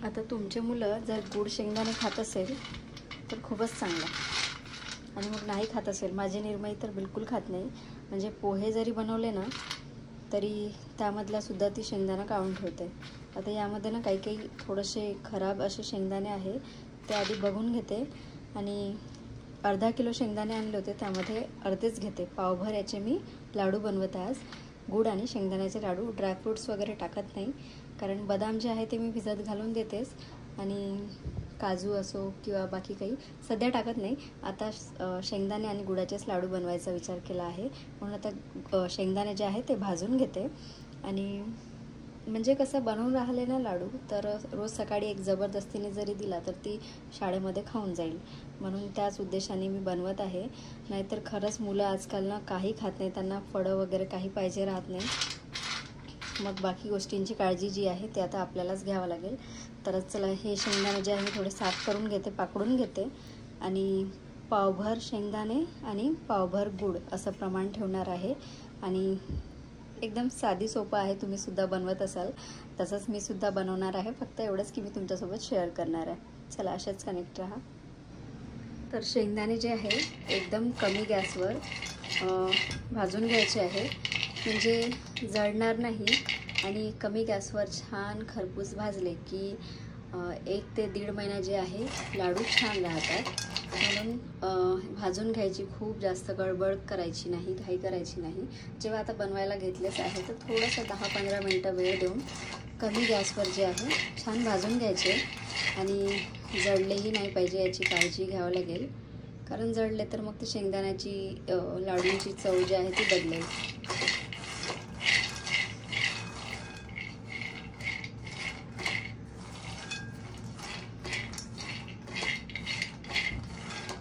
आता तुमचे मुलं जर गोड शेंगदाणे खात असेल तर खूपच चांगलं, आणि मग नाही खात असेल, माझी निर्मयी तर बिलकुल खात नाही. म्हणजे पोहे जरी बनवले ना तरी त्यामधला सुद्धा ती शेंगदाणा काढून ठेवते. आता यामध्ये ना काही काही थोडेसे खराब असे शेंगदाणे आहे, ते आधी बघून घेते. आणि अर्धा किलो शेंगदाणे आणले होते, त्यामध्ये अर्धेच घेते. पावभर याचे मी लाडू बनवत आहे आज. गूळ आणि शेंगदाण्याचे लाडू. ड्रायफ्रूट्स वगैरे टाकत नाही, कारण बदाम जे आहे ते मी भिजत घालून देतेच, आणि काजू असो किंवा बाकी काही सध्या टाकत नाही. आता शेंगदाणे आणि गुळाचेच लाडू बनवायचा विचार केला आहे, म्हणून आता शेंगदाणे जे आहे ते भाजून घेते. आणि म्हणजे कसं बनवून राहिले ना लाडू, तर रोज सकाळी एक जबरदस्तीने जरी दिला तर ती शाळेमध्ये खाऊन जाईल, म्हणून त्याच उद्देशाने मी बनवत आहे. नाहीतर खरंच मुलं आजकाल ना काही खात नाही, त्यांना फळं वगैरे काही पाहिजे राहत नाही. मग बाकी गोष्टींची काळजी जी आहे ते आता आपल्यालाच घ्यावं लागेल. तर चला, हे शेंगदाणे जे आहे थोडे साफ करून घेते, पाकडून घेते. आणि पावभर शेंगदाणे आणि पावभर गूळ असं प्रमाण ठेवणार आहे. आणि एकदम साधी सोपं आहे, तुम्ही सुद्धा बनवत असाल तसंच मी सुद्धा बनवणार आहे. फक्त एवढंच की मी तुमच्यासोबत शेअर करणार आहे. चला, अशाच कनेक्ट राहा. तर शेंगदाणे जे आहे एकदम कमी गॅसवर भाजून घ्यायचे आहे, म्हणजे जळणार नाही. आणि कमी गॅसवर छान खरपूस भाजले की 1 ते 1.5 महिना जे आहे लाडू छान राहतात. म्हणून भाजून घ्यायची, खूप जास्त गडबड करायची नाही, घाई करायची नाही. जेव्हा आता बनवायला घेतलेच आहे तर थोडंसं 10-15 मिनटं वेळ देऊन कमी गॅसवर जे आहे छान भाजून घ्यायचे. आणि जळलेही नाही पाहिजे याची काळजी घ्यावं लागेल, कारण जळले तर मग ते शेंगदाण्याची लाडूंची चव जी आहे ती बदलेल.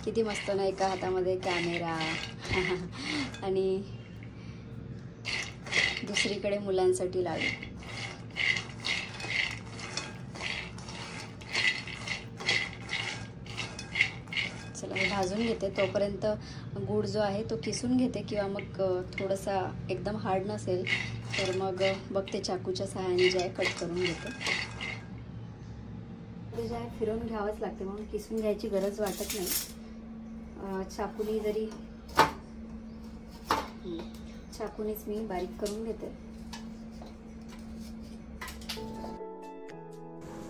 किती मस्त ना, एका हातामध्ये कॅमेरा आणि दुसरीकडे मुलांसाठी लाडू. चला, हे भाजून घेते. तोपर्यंत गूळ जो आहे तो किसून घेते, किंवा मग थोडासा एकदम हार्ड नसेल तर मग बघते चाकूच्या सहाय्याने जे आहे कट करून घेते. ते जे आहे फिरवून घ्यावंच लागते, म्हणून किसून घ्यायची गरज वाटत नाही. चाकूनी जरी चाकूनीच मी बारीक करून घेते.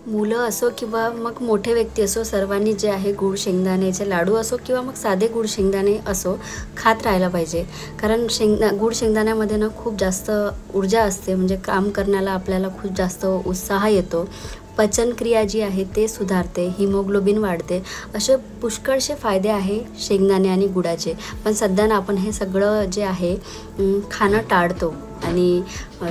मुलं असो किंवा मग मोठे व्यक्ती असो, सर्वांनी जे आहे गूळ शेंगदाण्याचे लाडू असो किंवा मग साधे गूळ शेंगदाणे असो खात राहायला पाहिजे. कारण गूळ शेंगदाण्यामध्ये ना खूप जास्त ऊर्जा असते, म्हणजे काम करण्याला आपल्याला खूप जास्त उत्साह येतो. पचनक्रिया जी आहे ते सुधारते, हिमोग्लोबिन वाढते. असे पुष्कळसे फायदे आहे शेंगदाणे आणि गुळाचे. पण सध्या ना आपण हे सगळं जे आहे खाणं टाळतो, आणि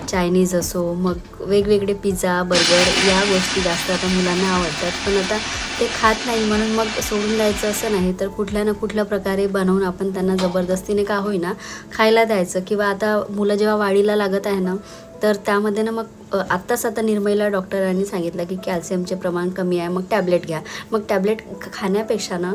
चायनीज असो, मग वेगवेगळे पिझ्झा, बर्गर या गोष्टी जास्त आता मुलांना आवडतात. पण आता ते खात नाही म्हणून मग सोडून द्यायचं असं नाही, तर कुठल्या ना कुठल्या प्रकारे बनवून आपण त्यांना जबरदस्तीने का होईना खायला द्यायचं. किंवा आता मुलं जेव्हा वाढीला लागत आहे ना, तर त्यामध्ये ना मग आत्ताच आता निर्मयीला डॉक्टरांनी सांगितलं की कॅल्शियमचे प्रमाण कमी आहे, मग टॅब्लेट घ्या. मग टॅब्लेट खाण्यापेक्षा ना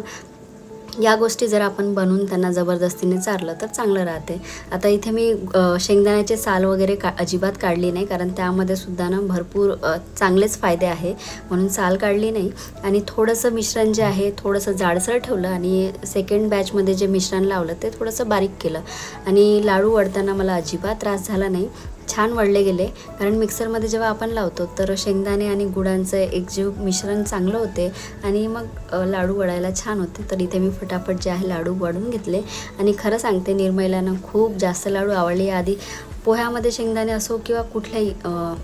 या गोष्टी जर आपण बनवून त्यांना जबरदस्तीने चारलं तर चांगलं राहते. आता इथे मी शेंगदाण्याचे साल वगैरे अजिबात काढली नाही, कारण त्यामध्ये सुद्धा ना भरपूर चांगलेच फायदे आहे, म्हणून साल काढली नाही. आणि थोडंसं मिश्रण जे आहे थोडंसं जाडसर ठेवलं, आणि सेकंड बॅचमध्ये जे मिश्रण लावलं ते थोडंसं बारीक केलं. आणि लाडू वळताना मला अजिबात त्रास झाला नाही, छान वळले गेले. कारण मिक्सरमध्ये जेव्हा आपण लावतो तर शेंगदाणे आणि गुळांचं एकजीव मिश्रण चांगलं होते, आणि मग लाडू वळायला छान होते. तर इथे मी फटाफट जे आहे लाडू वळून घेतले. आणि खरं सांगते, निर्मयीला ना खूप जास्त लाडू आवडले. आधी पोह्यामध्ये शेंगदाणे असो किंवा कुठल्याही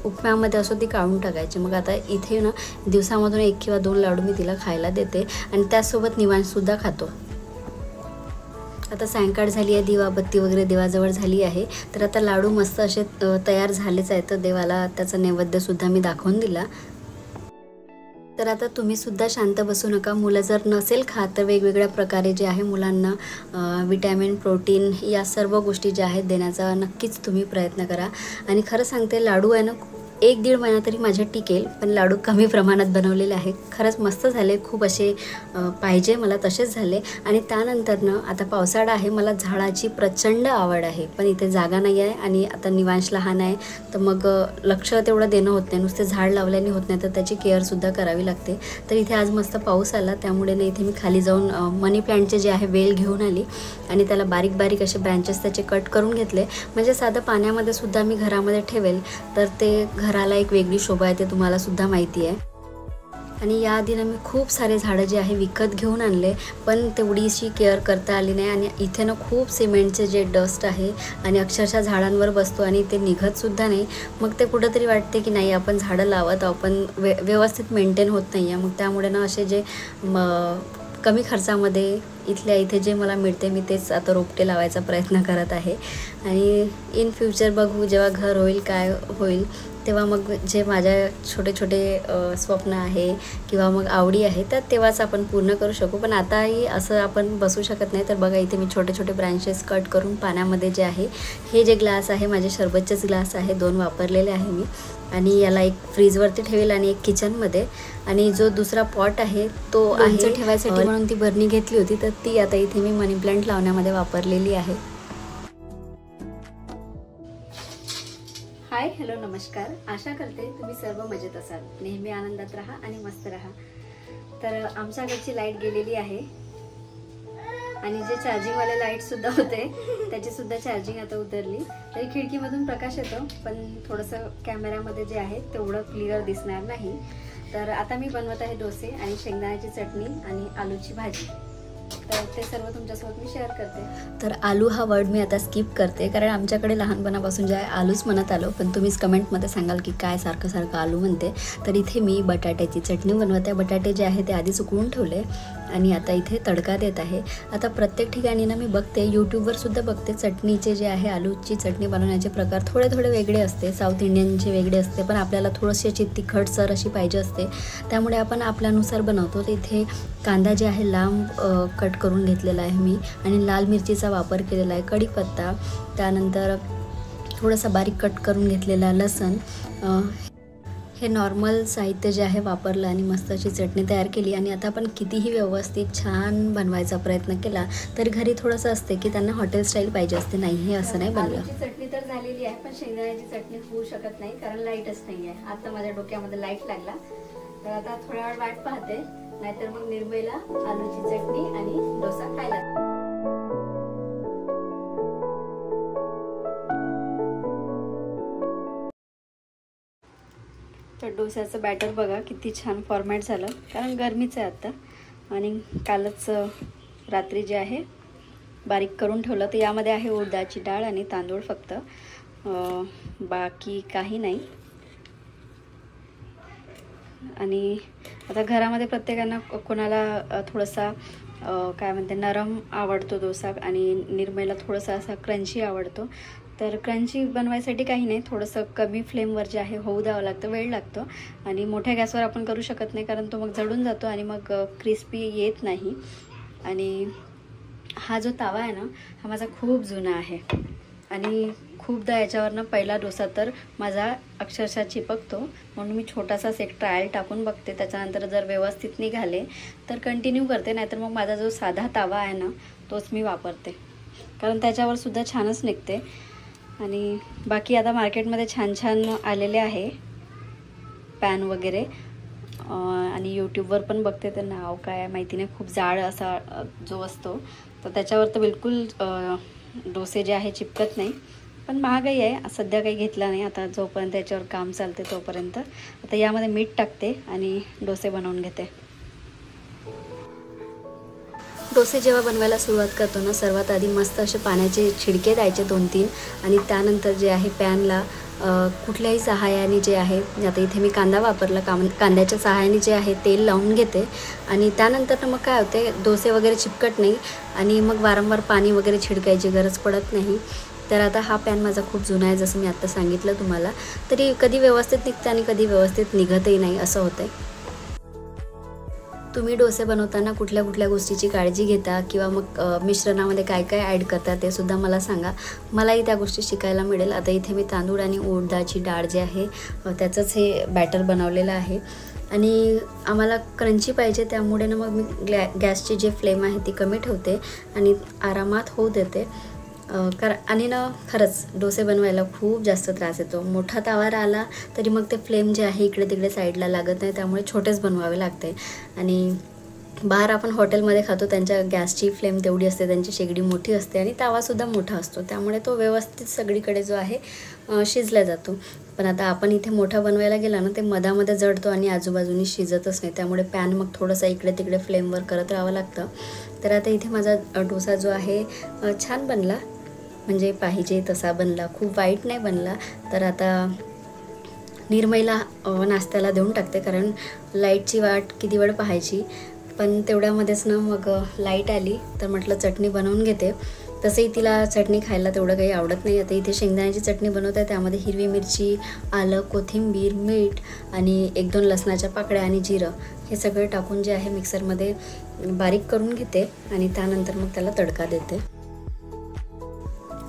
उपम्यामध्ये असो ती काढून टाकायची. मग आता इथे ना दिवसामधून 1 किंवा 2 लाडू मी तिला खायला देते, आणि त्याचसोबत निवांतसुद्धा खातो. आता सायंकाळ झाली आहे, दिवाबत्ती वगैरे देवाजवळ झाली आहे. तर आता लाडू मस्त असे तयार झालेच आहेत, तर देवाला त्याचा नैवेद्यसुद्धा मी दाखवून दिला. तर आता तुम्ही सुद्धा शांत बसू नका. मुलं जर नसेल खात तर वेगवेगळ्या प्रकारे जे आहे मुलांना विटॅमिन, प्रोटीन या सर्व गोष्टी ज्या आहेत देण्याचा नक्कीच तुम्ही प्रयत्न करा. आणि खरं सांगते, लाडू आहे ना 1-1.5 महिना तरी माझ्या टिकेल, पण लाडू कमी प्रमाणात बनवलेले आहे. खरंच मस्त झाले, खूप असे पाहिजे मला तसेच झाले. आणि त्यानंतरनं आता पावसाळा आहे, मला झाडाची प्रचंड आवड आहे, पण इथे जागा नाही आहे आणि आता निवांश लहान आहे, तर मग लक्ष तेवढं देणं होत नाही. नुसते झाड लावल्याने होत नाही, तर त्याची केअरसुद्धा करावी लागते. तर इथे आज मस्त पाऊस आला, त्यामुळे ना इथे मी खाली जाऊन मनी प्लांटचे जे आहे वेल घेऊन आली आणि त्याला बारीक बारीक असे ब्रँचेस त्याचे कट करून घेतले. म्हणजे साधं पाण्यामध्ये सुद्धा मी घरामध्ये ठेवेल तर ते घराला एक वेगळी शोभा येते, तुम्हाला सुद्धा माहिती आहे. आणि याआधी ना मी खूप सारे झाडं जे आहे विकत घेऊन आणले, पण तेवढीशी केअर करता आली नाही. आणि इथे ना खूप सिमेंटचे जे डस्ट आहे आणि अक्षरशः झाडांवर बसतो आणि ते निघतसुद्धा नाही. मग ते कुठंतरी वाटते की नाही, आपण झाडं लावत आहोत पण व्यवस्थित मेंटेन होत नाही आहे. मग त्यामुळे ना असे जे कमी खर्चामध्ये इथल्या इथे जे मला मिळते मी तेच आता रोपटे लावायचा प्रयत्न करत आहे. आणि इन फ्युचर बघू, जेव्हा घर होईल काय होईल तेव्हा मग जे माझ्या छोटे छोटे स्वप्न आहे किंवा मग आवडी आहे तर तेव्हाच आपण पूर्ण करू शकू. पण आताही असं आपण बसू शकत नाही. तर बघा इथे मी छोटे छोटे ब्रँचेस कट करून पाण्यामध्ये जे आहे, हे जे ग्लास आहे माझे शरबतचेच ग्लास आहे, 2 वापरलेले आहे मी. आणि याला एक फ्रीजवरती ठेवेल आणि एक किचनमध्ये. आणि जो दुसरा पॉट आहे तो आहे ठेवायसाठी म्हणून ती बरणी घेतली होती, तर ती आता इथे मी मनी प्लांट लावण्यामध्ये वापरलेली आहे. हाय, हॅलो, नमस्कार. आशा करते तुम्ही सर्व मजेत असाल, नेहमी आनंदात राहा आणि मस्त राहा. तर आमच्याकडची लाईट गेलेली आहे आणि जे चार्जिंगवाले लाईटसुद्धा होते त्याचीसुद्धा चार्जिंग आता उतरली. तरी खिडकीमधून प्रकाश येतो, पण थोडंसं कॅमेऱ्यामध्ये जे आहे तेवढं क्लिअर दिसणार नाही. तर आता मी बनवत आहे डोसे आणि शेंगदाण्याची चटणी आणि आलूची भाजी. तर ते सर्व तुमच्यासोबत मी शेअर करते. तर आलू हा वर्ड मी आता स्किप करते, कारण आमच्याकडे लहानपणापासून जे आहे आलूच म्हणत आलो. पण तुम्हीच कमेंटमध्ये सांगाल की काय सारखं सारखं आलू म्हणते. तर इथे मी बटाट्याची चटणी बनवते. बटाटे जे आहे ते आधीच उकळून ठेवले आणि आता इथे तडका देत आहे. आता प्रत्येक ठिकाणी ना मी बघते, यूट्यूबवर सुद्धा बघते, चटणीचे जे आहे आलूची चटणी बनवण्याचे प्रकार थोडे थोडे वेगळे असते. साऊथ इंडियनचे वेगळे असते, पण आपल्याला थोडीशी अशी तिखटसर अशी पाहिजे असते, त्यामुळे आपण आपल्यानुसार बनवतो. तर इथे कांदा जे आहे लांब कट करून घेतलेला आहे मी आणि लाल मिरचीचा वापर केलेला आहे, कढीपत्ता, त्यानंतर थोडासा बारीक कट करून घेतलेला लसूण, हे नॉर्मल साहित्य जे आहे वापरलं आणि मस्त अशी चटणी तयार केली. आणि आता आपण कितीही व्यवस्थित छान बनवायचा प्रयत्न केला तर घरी थोडंसं असते की त्यांना हॉटेल स्टाईल पाहिजे असते. नाही, हे असं नाही बनलं. चटणी तर झालेली आहे, पण शेंगदाण्याची चटणी होऊ शकत नाही कारण लाईटच नाही आहे. आता माझ्या डोक्यामध्ये लाईट लागला, तर आता थोड्या वेळ वाट पाहते, नाहीतर मग निर्मयला आलूची चटणी आणि डोसा खायला. तर डोस्याचं बॅटर बघा किती छान फॉर्मॅट झालं, कारण गरमीचं आहे आत्ता. आणि कालच रात्री जे आहे बारीक करून ठेवलं. तर यामध्ये आहे उडदाची डाळ आणि तांदूळ फक्त, बाकी काही नाही. आणि आता घरामध्ये प्रत्येकांना कोणाला थोडासा काय म्हणते नरम आवडतो डोसा आणि निर्मयला थोडासा असा क्रंची आवडतो. तर क्रंची बनवायसाठी काही नाही, थोडंसं कमी फ्लेमवर जे आहे होऊ द्यावं लागतं, वेळ लागतो. आणि मोठ्या गॅसवर आपण करू शकत नाही, कारण तो मग जळून जातो आणि मग क्रिस्पी येत नाही. आणि हा जो तावा आहे ना, हा माझा खूप जुना आहे आणि खूपदा याच्यावरनं पहिला डोसा तर माझा अक्षरशः चिपकतो, म्हणून मी छोटासाच एक ट्रायल टाकून बघते. त्याच्यानंतर जर व्यवस्थित निघाले तर कंटिन्यू करते, नाहीतर मग माझा जो साधा तावा आहे ना तोच मी वापरते, कारण त्याच्यावर सुद्धा छानच निघते. आणि बाकी आता मार्केटमध्ये छान छान आलेले आहे पॅन वगैरे, आणि यूट्यूबवर पण बघते, ते नाव काय माहिती नाही, खूप जाड असा जो असतो, तर त्याच्यावर तर बिलकुल डोसे जे आहे चिपकत नाही. पण महागाई आहे, सध्या काही घेतला नाही, आता जोपर्यंत याच्यावर काम चालते तोपर्यंत. आता यामध्ये मीठ टाकते आणि डोसे बनवून घेते. डोसे जेव्हा बनवायला सुरुवात करतो ना, सर्वात आधी मस्त असे पाण्याचे छिडके द्यायचे 2-3, आणि त्यानंतर जे आहे पॅनला कुठल्याही सहाय्याने जे आहे, आता इथे मी कांदा वापरला, कांद्याच्या सहाय्याने जे आहे तेल लावून घेते. आणि त्यानंतर मग काय होते, डोसे वगैरे चिपकत नाही आणि मग वारंवार पाणी वगैरे छिडकायची गरज पडत नाही. तर आता हा पॅन माझा खूप जुना आहे, जसं मी आत्ता सांगितलं तुम्हाला. तरी कधी व्यवस्थित निघते आणि कधी व्यवस्थित निघतही नाही, असं होतं. तुम्ही डोसे बनवताना कुठल्या कुठल्या गोष्टीची काळजी घेता किंवा मग मिश्रणामध्ये काय काय ॲड करता ते सुद्धा मला सांगा. मलाही त्या गोष्टी शिकायला मिळेल. आता इथे मी तांदूळ आणि उडदाची डाळ जे आहे त्याचंच हे बॅटर बनवलेलं आहे आणि आम्हाला क्रंची पाहिजे, त्यामुळे ना मग मी गॅसची जी फ्लेम आहे ती कमी ठेवते आणि आरामात होऊ देते. आणि ना खरंच डोसे बनवायला खूप जास्त त्रास येतो. मोठा तवा आला तरी मग ते फ्लेम जे आहे इकडे तिकडे साईडला लागत नाही, त्यामुळे छोटेच बनवावे लागते. आणि बाहेर आपण हॉटेलमध्ये खातो त्यांच्या गॅसची फ्लेम तेवढी असते, त्यांची शेगडी मोठी असते आणि तवासुद्धा मोठा असतो, त्यामुळे तो व्यवस्थित सगळीकडे जो आहे शिजला जातो. पण आता आपण इथे मोठा बनवायला गेला ना ते मधामध्ये जळतो आणि आजूबाजूनी शिजतच नाही, त्यामुळे पॅन मग थोडंसं इकडे तिकडे फ्लेमवर करत राहावं लागतं. तर आता इथे माझा डोसा जो आहे छान बनला, म्हणजे पाहिजे तसा बनला, खूप वाईट नाही बनला. तर आता निर्मईला नाश्त्याला देऊन टाकते, कारण लाईटची वाट किती वेळ पाहायची. पण तेवढ्यामध्येच ना मग लाईट आली, तर म्हटलं चटणी बनवून घेते. तसंही तिला चटणी खायला तेवढं काही आवडत नाही. आता इथे शेंगदाण्याची चटणी बनवत आहे, त्यामध्ये हिरवी मिरची, आलं, कोथिंबीर, मीठ आणि 1-2 लसणाच्या पाकळ्या आणि जिरं हे सगळं टाकून जे आहे मिक्सरमध्ये बारीक करून घेते आणि त्यानंतर मग त्याला तडका देते.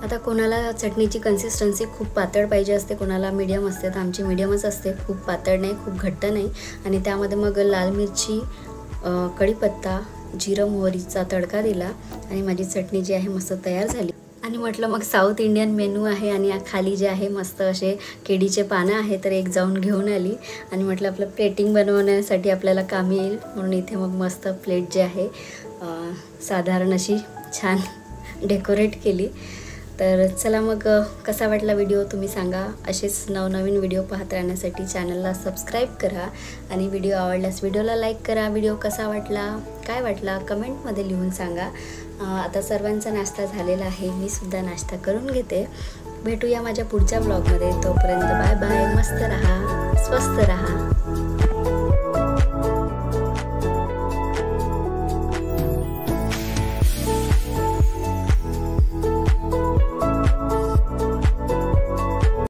आता कोणाला चटणीची कन्सिस्टन्सी खूप पातळ पाहिजे असते, कोणाला मीडियम असते, तर आमची मीडियमच असते, खूप पातळ नाही खूप घट्ट नाही. आणि त्यामध्ये मग लाल मिरची, कढीपत्ता, जिरं मोहरीचा तडका दिला आणि माझी चटणी जी आहे मस्त तयार झाली. आणि म्हटलं मग साऊथ इंडियन मेनू आहे आणि खाली जे आहे मस्त असे केळीचे पानं आहे, तर एक जाऊन घेऊन आली आणि म्हटलं आपलं प्लेटिंग बनवण्यासाठी आपल्याला कामी येईल, म्हणून इथे मग मस्त प्लेट जे आहे साधारण अशी छान डेकोरेट केली. तर चला मग कसा वाटला व्हिडिओ तुम्ही सांगा. असेच नवनवीन व्हिडिओ पाहत राहण्यासाठी चॅनलला सबस्क्राईब करा आणि व्हिडिओ आवडल्यास व्हिडिओला लाईक करा. व्हिडिओ कसा वाटला, काय वाटला कमेंटमध्ये लिहून सांगा. आता सर्वांचा नाश्ता झालेला आहे, मी सुद्धा नाश्ता करून घेते. भेटूया माझ्या पुढच्या ब्लॉगमध्ये. तोपर्यंत बाय बाय. मस्त रहा, स्वस्त रहा.